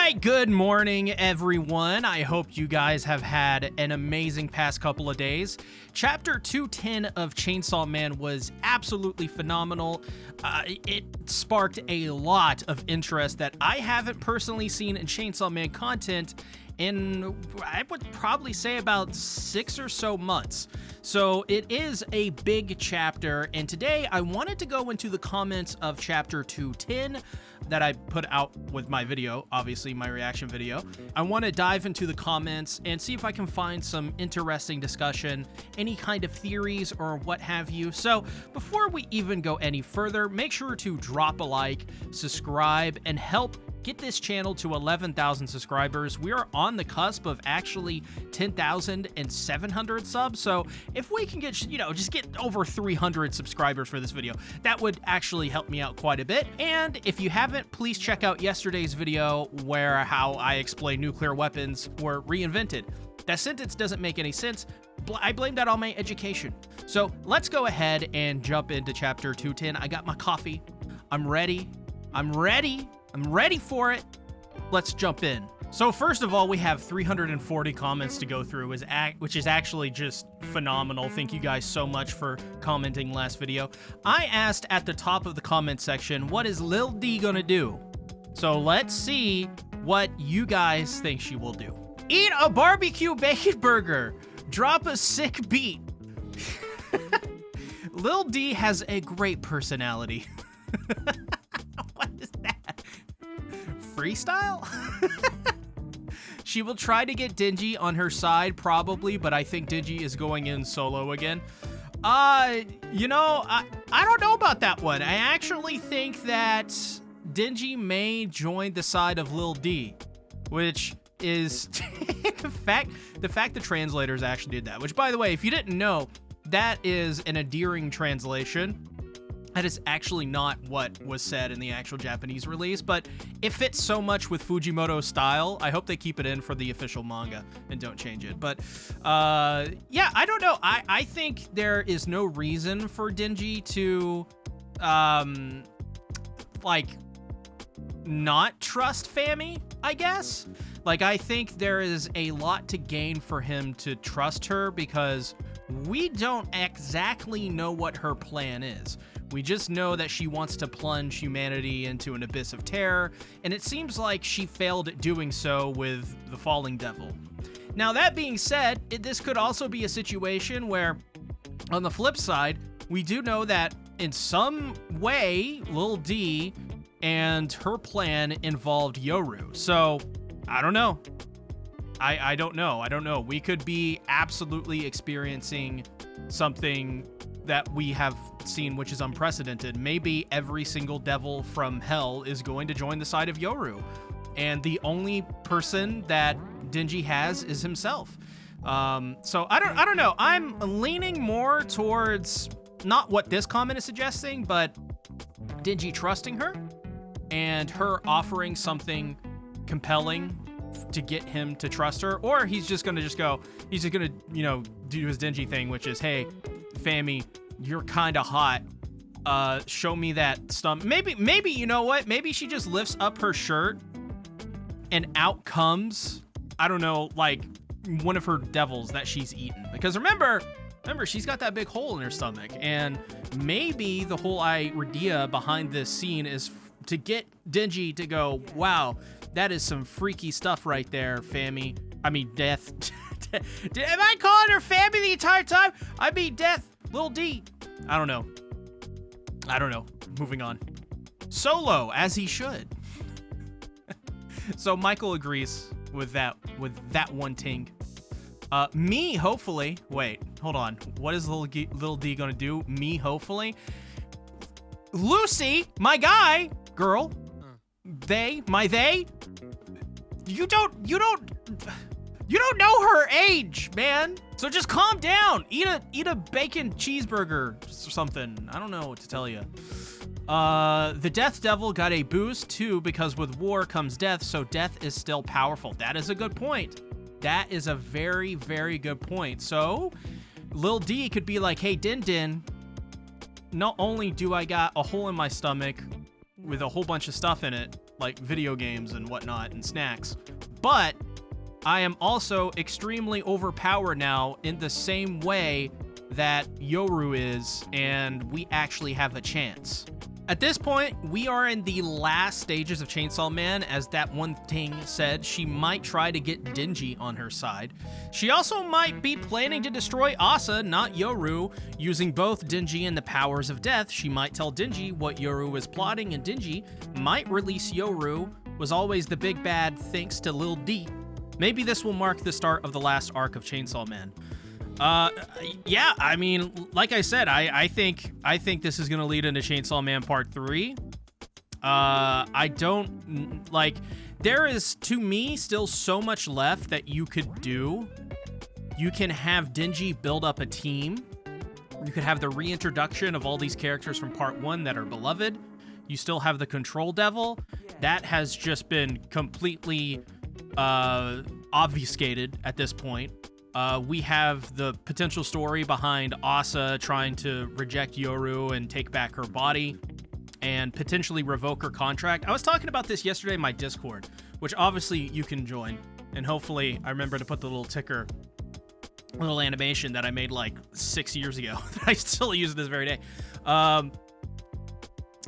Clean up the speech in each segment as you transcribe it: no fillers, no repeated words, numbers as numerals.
right, good morning, everyone. I hope you guys have had an amazing past couple of days. Chapter 210 of Chainsaw Man was absolutely phenomenal. It sparked a lot of interest that I haven't personally seen in Chainsaw Man content in, I would probably say, about 6 or so months. So it is a big chapter, and today I wanted to go into the comments of chapter 210 that I put out with my video, obviously my reaction video. I want to dive into the comments and see if I can find some interesting discussion, any kind of theories or what have you. So before we even go any further, make sure to drop a like, subscribe, and help get this channel to 11,000 subscribers. We are on the cusp of actually 10,700 subs. So if we can get, just get over 300 subscribers for this video, that would actually help me out quite a bit. And if you haven't, please check out yesterday's video where how I explain nuclear weapons were reinvented. That sentence doesn't make any sense. I blame that on my education. So let's go ahead and jump into chapter 210. I got my coffee. I'm ready for it. Let's jump in. So first of all, we have 340 comments to go through, which is actually just phenomenal. Thank you guys so much for commenting last video. I asked at the top of the comment section, what is Lil D gonna do? So let's see what you guys think she will do. Eat a barbecue bacon burger. Drop a sick beat. Lil D has a great personality. What is that? Freestyle? She will try to get Denji on her side, probably, but I think Denji is going in solo again. I don't know about that one. I actually think that Denji may join the side of Lil D, which is the fact the translators actually did that. Which, by the way, if you didn't know, that is an endearing translation. That is actually not what was said in the actual Japanese release, but it fits so much with Fujimoto's style. I hope they keep it in for the official manga and don't change it. But yeah, I don't know. I think there is no reason for Denji to not trust Fami, I guess. Like, I think there is a lot to gain for him to trust her because we don't exactly know what her plan is. We just know that she wants to plunge humanity into an abyss of terror, and it seems like she failed at doing so with the Falling Devil. Now, that being said, this could also be a situation where, on the flip side, we do know that in some way, Lil D and her plan involved Yoru. So, I don't know. I don't know. We could be absolutely experiencing something that we have seen, which is unprecedented. Maybe every single devil from hell is going to join the side of Yoru, and the only person that Denji has is himself. So I don't know. I'm leaning more towards not what this comment is suggesting, but Denji trusting her and her offering something compelling to get him to trust her, or he's just gonna do his Denji thing, which is, hey, Fami, you're kind of hot. Show me that stump. Maybe you know what? Maybe she just lifts up her shirt and out comes, I don't know, like one of her devils that she's eaten. Because remember, she's got that big hole in her stomach, and maybe the whole idea behind this scene is to get Denji to go, wow, that is some freaky stuff right there, Fami. I mean, Death. Am I calling her Fami the entire time? I mean, Death. Lil D. I don't know. Moving on. Solo, as he should. So Michael agrees with that one ting. Me, hopefully. Wait, hold on. What is Lil D gonna do? Me, hopefully. Lucy, my guy, girl. They. You don't know her age, man. So just calm down. Eat a bacon cheeseburger or something. I don't know what to tell you. The Death Devil got a boost too because with war comes death, so death is still powerful. That is a good point. That is a very, very good point. So Lil D could be like, hey, Din Din, not only do I got a hole in my stomach with a whole bunch of stuff in it, like video games and whatnot and snacks. But I am also extremely overpowered now in the same way that Yoru is, and we actually have a chance. At this point, we are in the last stages of Chainsaw Man, as that one thing said she might try to get Denji on her side. She also might be planning to destroy Asa, not Yoru. Using both Denji and the powers of death, she might tell Denji what Yoru is plotting, and Denji might release Yoru, was always the big bad thanks to Lil D. Maybe this will mark the start of the last arc of Chainsaw Man. Yeah, I mean, like I said, I think this is gonna lead into Chainsaw Man Part 3. I don't, like, there is, to me, still so much left that you could do. You can have Denji build up a team. You could have the reintroduction of all these characters from Part 1 that are beloved. You still have the Control Devil. That has just been completely, obfuscated at this point. We have the potential story behind Asa trying to reject Yoru and take back her body and potentially revoke her contract. I was talking about this yesterday in my Discord, which obviously you can join. And hopefully I remember to put the little ticker, little animation that I made like 6 years ago that I still use to this very day.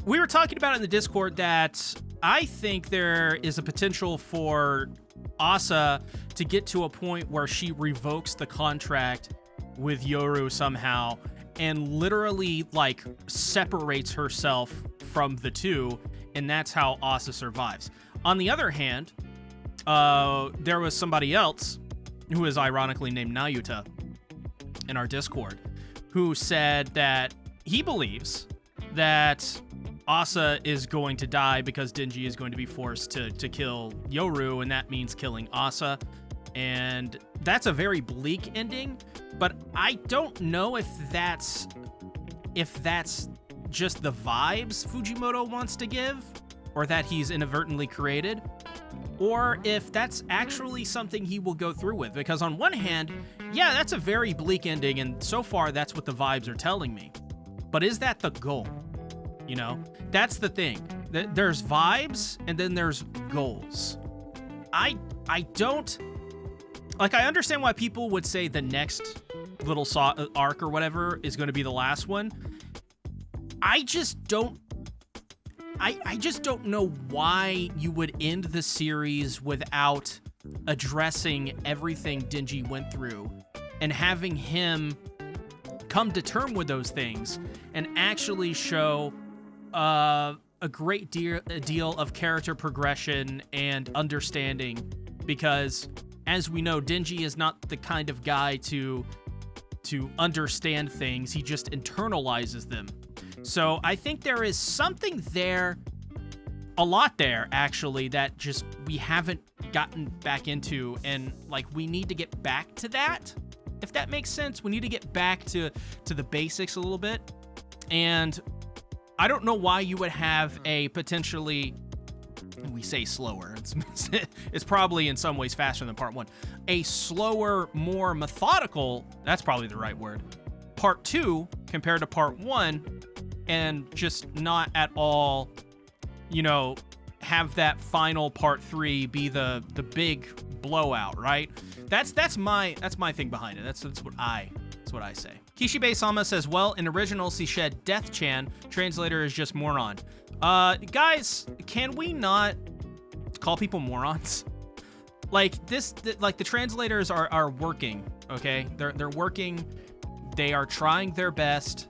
We were talking about it in the Discord that I think there is a potential for Asa to get to a point where she revokes the contract with Yoru somehow and literally like separates herself from the two, and that's how Asa survives. On the other hand, there was somebody else who is ironically named Nayuta in our Discord who said that he believes that Asa is going to die because Denji is going to be forced to kill Yoru, and that means killing Asa. And that's a very bleak ending, but I don't know if that's just the vibes Fujimoto wants to give, or that he's inadvertently created, or if that's actually something he will go through with. Because on one hand, yeah, that's a very bleak ending, and so far that's what the vibes are telling me. But is that the goal? You know, that's the thing. There's vibes and then there's goals. I don't, like, I understand why people would say the next little arc or whatever is going to be the last one. I just don't know why you would end the series without addressing everything Denji went through and having him come to terms with those things and actually show a great deal of character progression and understanding, because as we know, Denji is not the kind of guy to understand things. He just internalizes them. So I think there is something there, a lot there actually, that just we haven't gotten back into, and like we need to get back to that, if that makes sense. We need to get back to the basics a little bit. And I don't know why you would have a potentially, we say slower, it's probably in some ways faster than Part 1, a slower, more methodical, that's probably the right word, Part 2 compared to Part 1, and just not at all, you know, have that final Part 3 be the big blowout, right? That's my thing behind it. That's what I say. Kishibe-sama says, well, in original, she said Death-chan. Translator is just moron. Guys, can we not call people morons? Like, like the translators are working, okay? They're working. They are trying their best.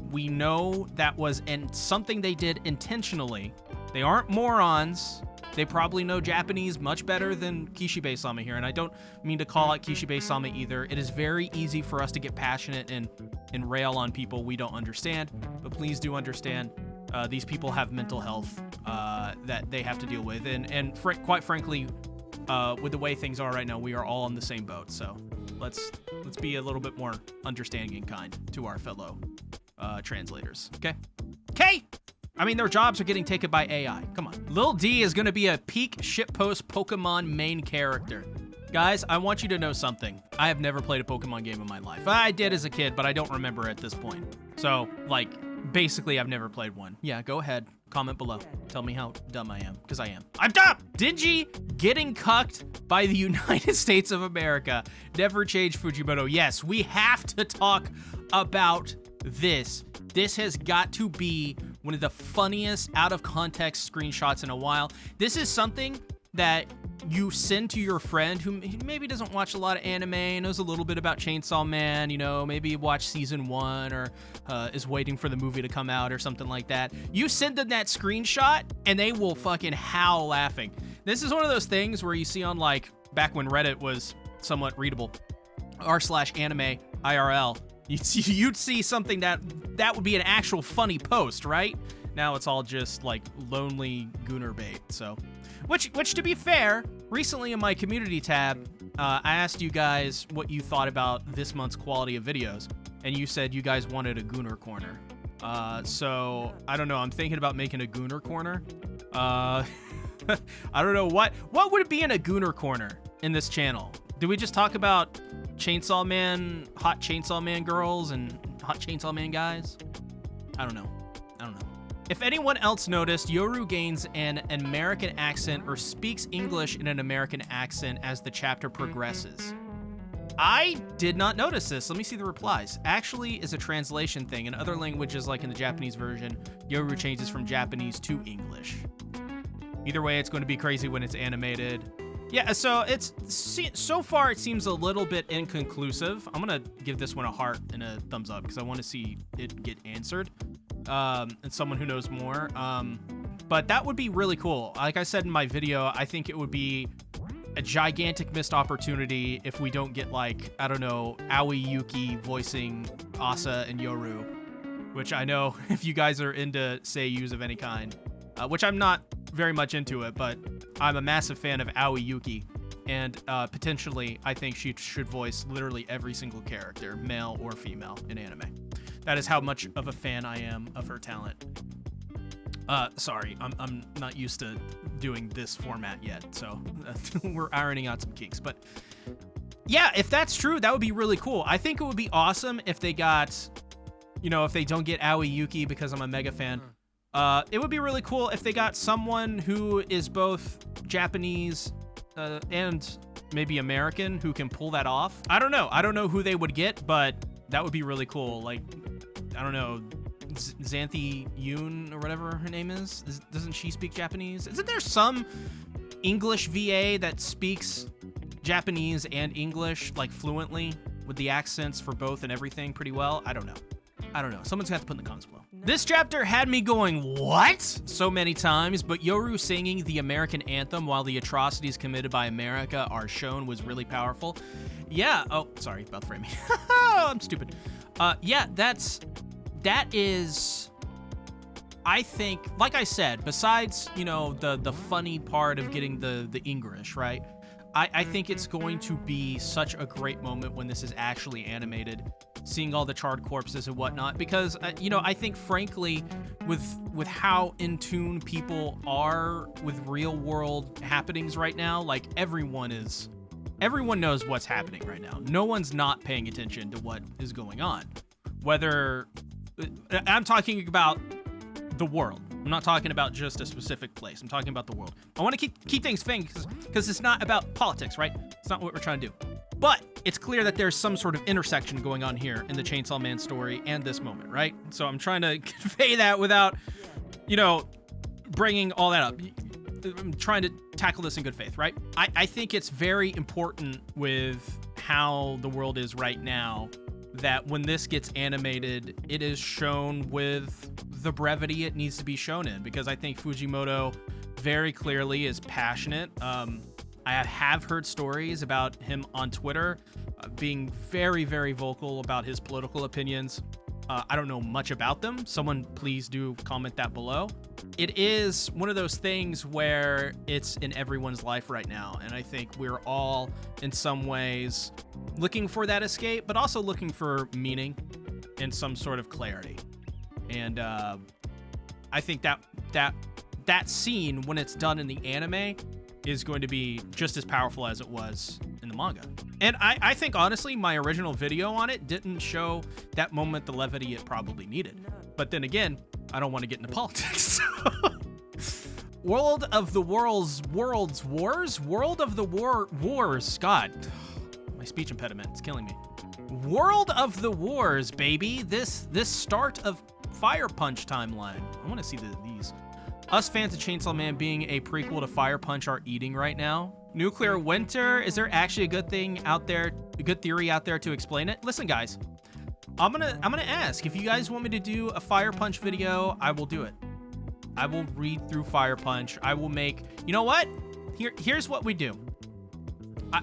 We know that was something they did intentionally. They aren't morons. They probably know Japanese much better than Kishibe-sama here, and I don't mean to call out Kishibe-sama either. It is very easy for us to get passionate and rail on people we don't understand, but please do understand these people have mental health that they have to deal with, and quite frankly, with the way things are right now, we are all in the same boat. So let's be a little bit more understanding and kind to our fellow translators. Okay. I mean, their jobs are getting taken by AI. Come on. Lil D is going to be a peak shitpost Pokemon main character. Guys, I want you to know something. I have never played a Pokemon game in my life. I did as a kid, but I don't remember at this point. So, like, basically, I've never played one. Yeah, go ahead. Comment below. Tell me how dumb I am, because I am. I'm dumb! Dingy getting cucked by the United States of America. Never change Fujimoto. Yes, we have to talk about this. This has got to be one of the funniest out of context screenshots in a while. This is something that you send to your friend who maybe doesn't watch a lot of anime, knows a little bit about Chainsaw Man, you know, maybe watched season 1 or is waiting for the movie to come out or something like that. You send them that screenshot and they will fucking howl laughing. This is one of those things where you see on, like, back when Reddit was somewhat readable, r/anime IRL, you'd see something that would be an actual funny post, right? Now it's all just like lonely gooner bait. So, which to be fair, recently in my community tab, I asked you guys what you thought about this month's quality of videos, and you said you guys wanted a gooner corner. So I don't know. I'm thinking about making a gooner corner. I don't know what would it be in a gooner corner in this channel. Do we just talk about Chainsaw Man, hot Chainsaw Man girls and hot Chainsaw Man guys? I don't know. If anyone else noticed, Yoru gains an American accent or speaks English in an American accent as the chapter progresses. I did not notice this. Let me see the replies. Actually, is a translation thing. In other languages, like in the Japanese version, Yoru changes from Japanese to English. Either way, it's going to be crazy when it's animated. Yeah, so so far it seems a little bit inconclusive. I'm gonna give this one a heart and a thumbs up because I want to see it get answered. And someone who knows more. But that would be really cool. Like I said in my video, I think it would be a gigantic missed opportunity if we don't get, like, I don't know, Aoi Yuki voicing Asa and Yoru, which I know if you guys are into seiyus of any kind, which I'm not very much into it, but I'm a massive fan of Aoi Yuki, and potentially I think she should voice literally every single character, male or female, in anime. That is how much of a fan I am of her talent. Sorry, I'm not used to doing this format yet, so we're ironing out some kinks. But yeah, if that's true, that would be really cool. I think it would be awesome if they got, you know, if they don't get Aoi Yuki because I'm a mega fan. It would be really cool if they got someone who is both Japanese and maybe American who can pull that off. I don't know who they would get, but that would be really cool. Like, I don't know, Xanthi Yoon or whatever her name is. Doesn't she speak Japanese? Isn't there some English VA that speaks Japanese and English, like, fluently with the accents for both and everything pretty well? I don't know. Someone's got to put in the comments below. This chapter had me going, what? So many times, but Yoru singing the American anthem while the atrocities committed by America are shown was really powerful. Yeah, oh, sorry about framing. I'm stupid. Yeah, that is, I think, like I said, besides, you know, the funny part of getting the English, right? I think it's going to be such a great moment when this is actually animated, seeing all the charred corpses and whatnot, because, you know, I think, frankly, with how in tune people are with real world happenings right now, like, everyone knows what's happening right now. No one's not paying attention to what is going on. Whether, I'm talking about the world. I'm not talking about just a specific place. I'm talking about the world. I want to keep things vague because it's not about politics, right? It's not what we're trying to do. But it's clear that there's some sort of intersection going on here in the Chainsaw Man story and this moment, right? So I'm trying to convey that without, you know, bringing all that up. I'm trying to tackle this in good faith, right? I think it's very important with how the world is right now that when this gets animated, it is shown with the brevity it needs to be shown in, because I think Fujimoto very clearly is passionate. I have heard stories about him on Twitter being very, very vocal about his political opinions. I don't know much about them. Someone please do comment that below. It is one of those things where it's in everyone's life right now, and I think we're all in some ways looking for that escape, but also looking for meaning and some sort of clarity. And I think that scene, when it's done in the anime, is going to be just as powerful as it was in the manga. And I think, honestly, my original video on it didn't show that moment the levity it probably needed. But then again, I don't want to get into politics. World of the Wars. God, my speech impediment is killing me. World of the Wars, baby. This start of Fire Punch timeline. I want to see these. Us fans of Chainsaw Man being a prequel to Fire Punch are eating right now. Nuclear winter. Is there actually a good thing out there, a good theory out there to explain it? Listen, guys, I'm gonna ask if you guys want me to do a Fire Punch video. I will do it. I will read through Fire Punch. I will make. You know what? Here's what we do.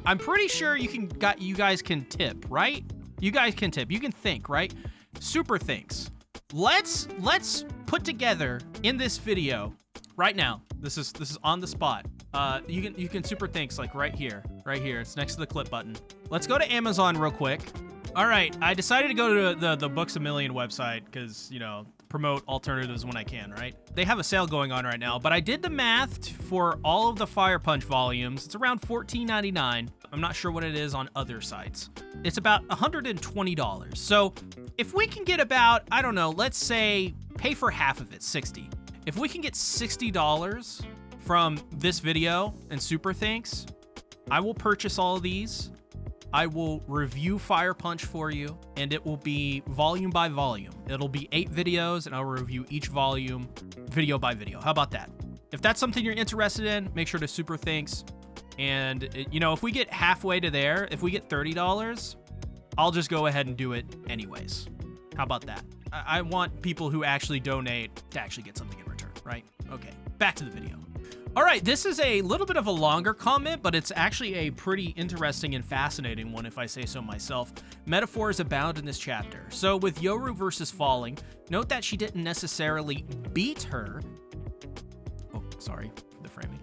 I'm pretty sure you guys can tip, right? You guys can tip. You can think, right? Super thinks. Let's put together in this video right now. This is on the spot. You can super thinks like right here. It's next to the clip button. Let's go to Amazon real quick. All right, I decided to go to the Books A Million website because, you know, promote alternatives when I can, right? They have a sale going on right now, but I did the math for all of the Fire Punch volumes. It's around $14.99. I'm not sure what it is on other sites. It's about $120. So if we can get about, I don't know, let's say pay for half of it, $60. If we can get $60 from this video and super thanks, I will purchase all of these. I will review Fire Punch for you, and it will be volume by volume. It'll be 8 videos, and I'll review each volume video by video. How about that? If that's something you're interested in, make sure to super thanks. And, you know, if we get halfway to there, if we get $30, I'll just go ahead and do it anyways. How about that? I want people who actually donate to actually get something in return, right? Okay, back to the video. All right, this is a little bit of a longer comment, but it's actually a pretty interesting and fascinating one, if I say so myself. Metaphors abound in this chapter. So with Yoru versus Falling, note that she didn't necessarily beat her. Oh, sorry for the framing.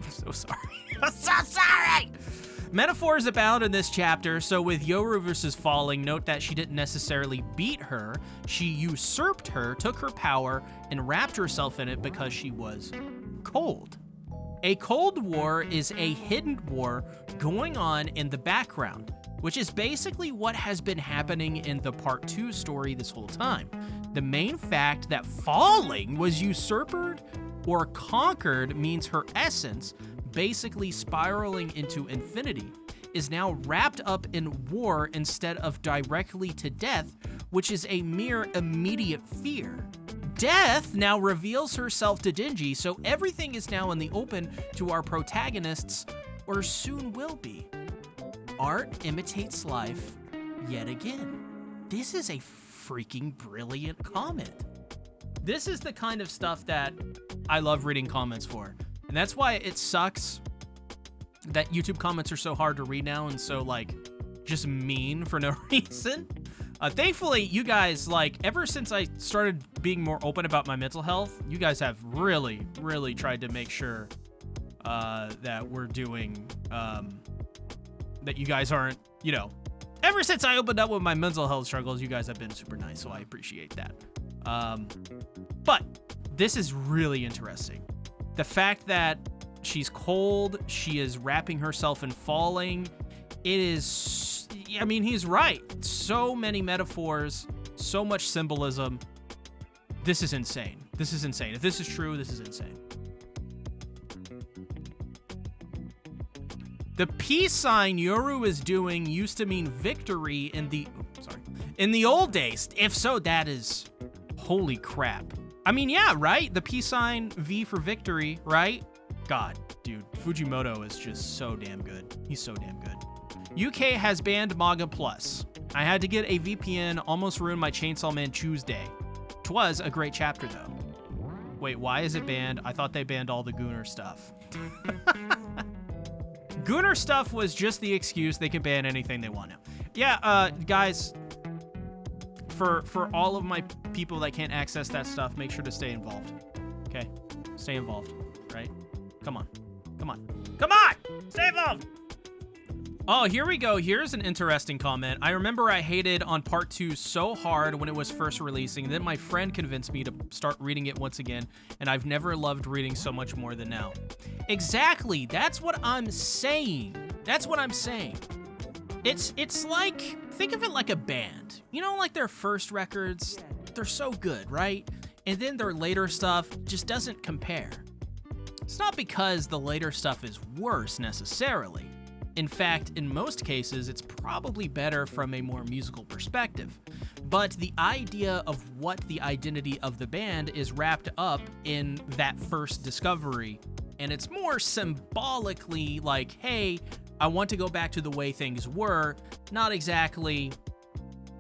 I'm so sorry. I'm so sorry! Metaphors abound in this chapter, so with Yoru versus Falling, note that she didn't necessarily beat her, she usurped her, took her power, and wrapped herself in it because she was cold. A cold war is a hidden war going on in the background, which is basically what has been happening in the part 2 story this whole time. The main fact that Falling was usurped or conquered means her essence, basically spiraling into infinity, is now wrapped up in war instead of directly to death, which is a mere immediate fear. Death now reveals herself to Denji, so everything is now in the open to our protagonists, or soon will be. Art imitates life yet again. This is a freaking brilliant comment. This is the kind of stuff that I love reading comments for. And that's why it sucks that YouTube comments are so hard to read now and so, like, just mean for no reason. Thankfully, you guys, like, ever since I started being more open about my mental health, you guys have really, really tried to make sure that we're doing, that you guys aren't, you know, ever since I opened up with my mental health struggles, you guys have been super nice, so I appreciate that. But this is really interesting. The fact that she's cold, she is wrapping herself in Falling, it is, I mean, he's right. So many metaphors, so much symbolism. This is insane. This is insane. If this is true, this is insane. The peace sign Yoru is doing used to mean victory in the old days. If so, that is holy crap. I mean, yeah, right? The peace sign, V for victory, right? God, dude, Fujimoto is just so damn good. He's so damn good. UK has banned Manga Plus. I had to get a VPN, almost ruined my Chainsaw Man Tuesday. 'Twas a great chapter, though. Wait, why is it banned? I thought they banned all the Gunnar stuff. Gunnar stuff was just the excuse. They can ban anything they want now. Yeah, guys, for all of my people that can't access that stuff, make sure to stay involved. Okay? Stay involved, right? Come on. Come on. Come on! Stay involved! Oh, here we go. Here's an interesting comment. I remember I hated on part 2 so hard when it was first releasing. Then my friend convinced me to start reading it once again, and I've never loved reading so much more than now. Exactly. That's what I'm saying. That's what I'm saying. It's like, think of it like a band. You know, like their first records, they're so good, right? And then their later stuff just doesn't compare. It's not because the later stuff is worse necessarily. In fact, in most cases, it's probably better from a more musical perspective. But the idea of what the identity of the band is wrapped up in that first discovery, and it's more symbolically like, hey, I want to go back to the way things were, not exactly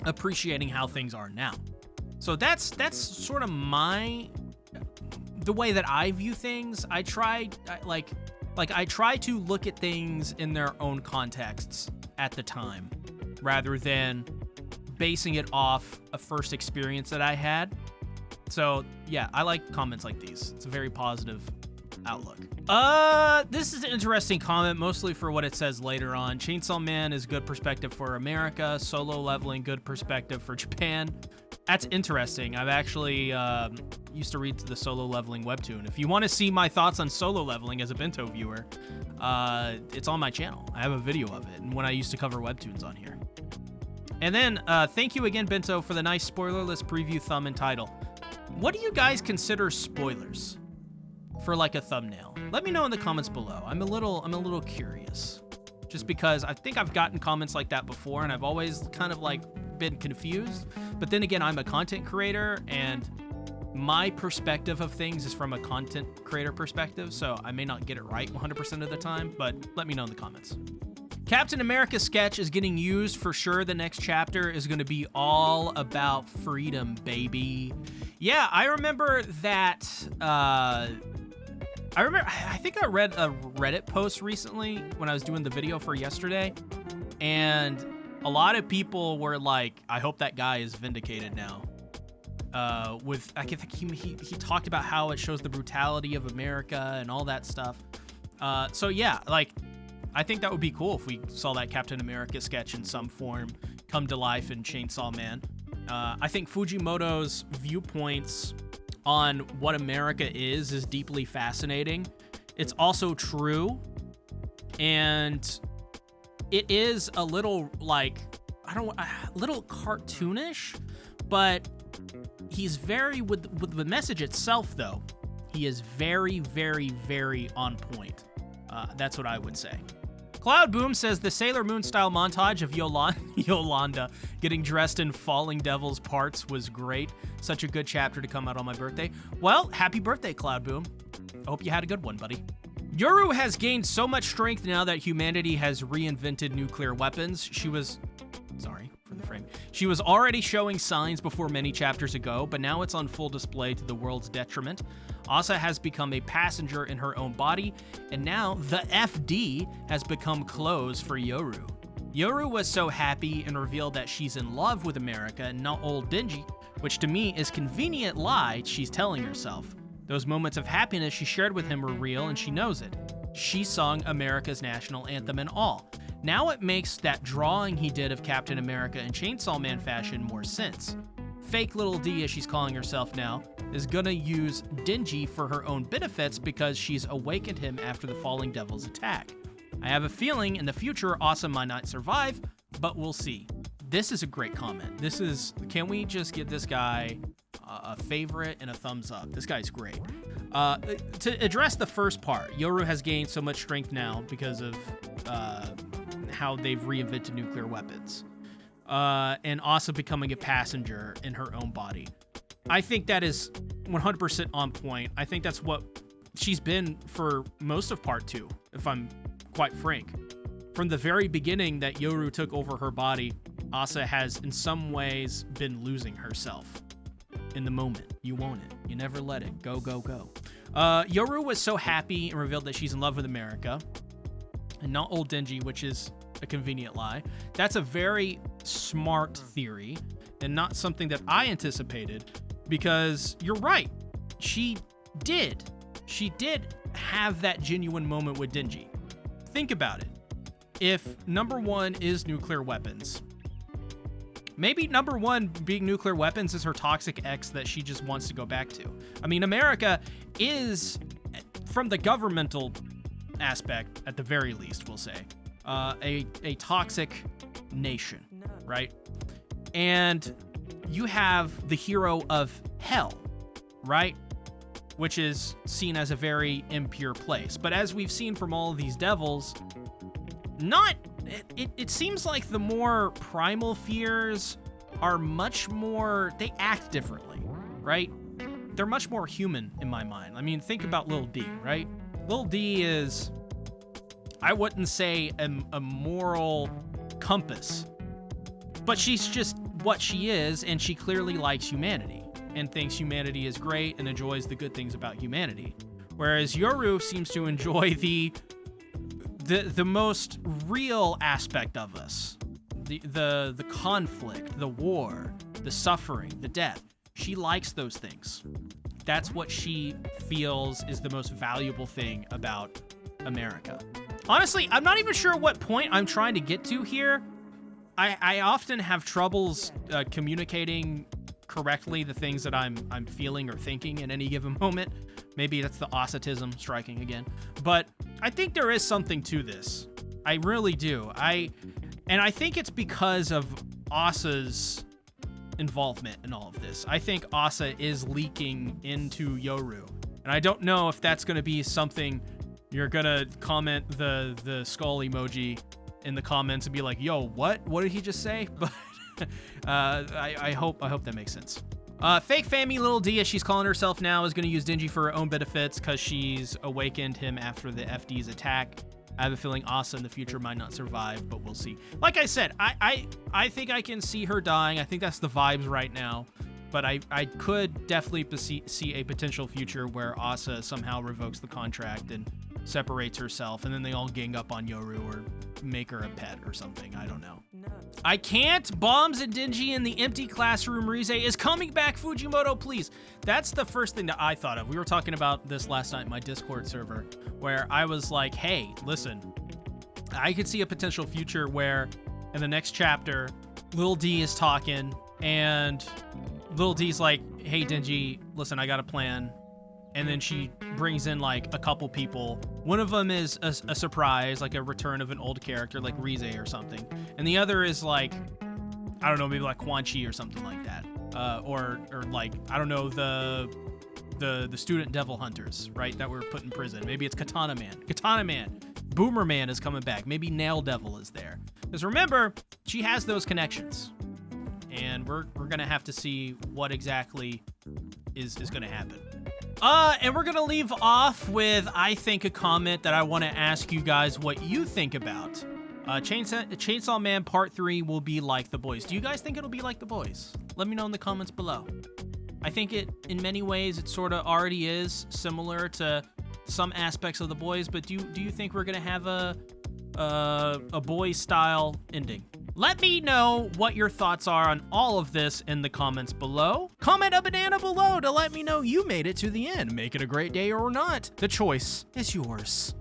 appreciating how things are now. So that's sort of the way that I view things. I try to look at things in their own contexts at the time, rather than basing it off a first experience that I had. So yeah, I like comments like these. It's a very positive outlook. This is an interesting comment, mostly for what it says later on. Chainsaw Man is good perspective for America. Solo Leveling, good perspective for Japan. That's interesting. I've actually used to read the Solo Leveling webtoon. If you want to see my thoughts on Solo Leveling as a Bento viewer, it's on my channel. I have a video of it, and when I used to cover webtoons on here. And then, thank you again, Bento, for the nice spoilerless preview thumb and title. What do you guys consider spoilers for like a thumbnail? Let me know in the comments below. I'm a little curious, just because I think I've gotten comments like that before, and I've always kind of like been confused. But then again, I'm a content creator, and my perspective of things is from a content creator perspective, so I may not get it right 100% of the time, but let me know in the comments. Captain America sketch is getting used for sure. The next chapter is going to be all about freedom, baby. Yeah, I remember that. I think I read a Reddit post recently when I was doing the video for yesterday, and a lot of people were like, I hope that guy is vindicated now. I think he talked about how it shows the brutality of America and all that stuff. So yeah, like, I think that would be cool if we saw that Captain America sketch in some form come to life in Chainsaw Man. I think Fujimoto's viewpoints on what America is deeply fascinating. It's also true, and it is a little like, a little cartoonish, but he's very, with the message itself though, he is very, very, very on point. That's what I would say. Cloud Boom says the Sailor Moon style montage of Yolanda getting dressed in Falling Devil's parts was great. Such a good chapter to come out on my birthday. Well, happy birthday, Cloud Boom. I hope you had a good one, buddy. Yoru has gained so much strength now that humanity has reinvented nuclear weapons. She was already showing signs before many chapters ago, but now it's on full display to the world's detriment. Asa has become a passenger in her own body, and now the FD has become clothes for Yoru. Yoru was so happy and revealed that she's in love with America and not old Denji, which to me is convenient lie she's telling herself. Those moments of happiness she shared with him were real, and she knows it. She sung America's national anthem and all. Now it makes that drawing he did of Captain America in Chainsaw Man fashion more sense. Fake little D, as she's calling herself now, is gonna use Denji for her own benefits because she's awakened him after the Falling Devil's attack. I have a feeling in the future Asa might not survive, but we'll see. This is a great comment. Can we just give this guy a favorite and a thumbs up? This guy's great. To address the first part, Yoru has gained so much strength now because of how they've reinvented nuclear weapons. And Asa becoming a passenger in her own body. I think that is 100% on point. I think that's what she's been for most of part 2, if I'm quite frank. From the very beginning that Yoru took over her body, Asa has in some ways been losing herself. In the moment, you want it. You never let it. Go, go, go. Yoru was so happy and revealed that she's in love with America and not old Denji, which is a convenient lie. That's a very smart theory and not something that I anticipated, because you're right. She did have that genuine moment with Denji. Think about it. If number one is nuclear weapons, maybe number one being nuclear weapons is her toxic ex that she just wants to go back to. I mean, America is, from the governmental aspect, at the very least, we'll say, a toxic nation, right? And you have the hero of hell, right? Which is seen as a very impure place. But as we've seen from all of these devils, it seems like the more primal fears are much more, they act differently, right? They're much more human in my mind. I mean, think about Lil D, right? Lil D is, I wouldn't say a moral compass, but she's just what she is, and she clearly likes humanity and thinks humanity is great and enjoys the good things about humanity. Whereas Yoru seems to enjoy the most real aspect of us, the conflict, the war, the suffering, the death. She likes those things. That's what she feels is the most valuable thing about America. Honestly, I'm not even sure what point I'm trying to get to here. I often have troubles communicating correctly the things that I'm feeling or thinking in any given moment. Maybe that's the autism striking again. But I think there is something to this. I really do. And I think it's because of Asa's involvement in all of this. I think Asa is leaking into Yoru. And I don't know if that's going to be something you're going to comment the skull emoji in the comments and be like, yo, what did he just say? But I hope that makes sense. Fake Fammy Lil D, as she's calling herself now, is going to use Denji for her own benefits because she's awakened him after the FD's attack. I have a feeling Asa in the future might not survive, but we'll see. Like I said, I think I can see her dying. I think that's the vibes right now. But I could definitely see a potential future where Asa somehow revokes the contract and separates herself, and then they all gang up on Yoru or make her a pet or something. I don't know. No. I can't. Bombs and Denji in the empty classroom. Rize is coming back. Fujimoto, please. That's the first thing that I thought of. We were talking about this last night in my Discord server, where I was like, hey, listen, I could see a potential future where in the next chapter, Lil D is talking, and Lil D's like, hey, Denji, listen, I got a plan. And then she brings in like a couple people. One of them is a surprise, like a return of an old character like Rize or something. And the other is like, I don't know, maybe like Quan Chi or something like that. Or like, I don't know, the student devil hunters, right, that were put in prison. Maybe it's Katana Man. Boomer Man is coming back. Maybe Nail Devil is there. Because remember, she has those connections. And we're going to have to see what exactly is going to happen. And we're going to leave off with, I think, a comment that I want to ask you guys what you think about. Chainsaw Man Part 3 will be like The Boys. Do you guys think it'll be like The Boys? Let me know in the comments below. I think it, in many ways, it sort of already is similar to some aspects of The Boys, but do you think we're going to have a Boys-style ending? Let me know what your thoughts are on all of this in the comments below. Comment a banana below to let me know you made it to the end. Make it a great day or not. The choice is yours.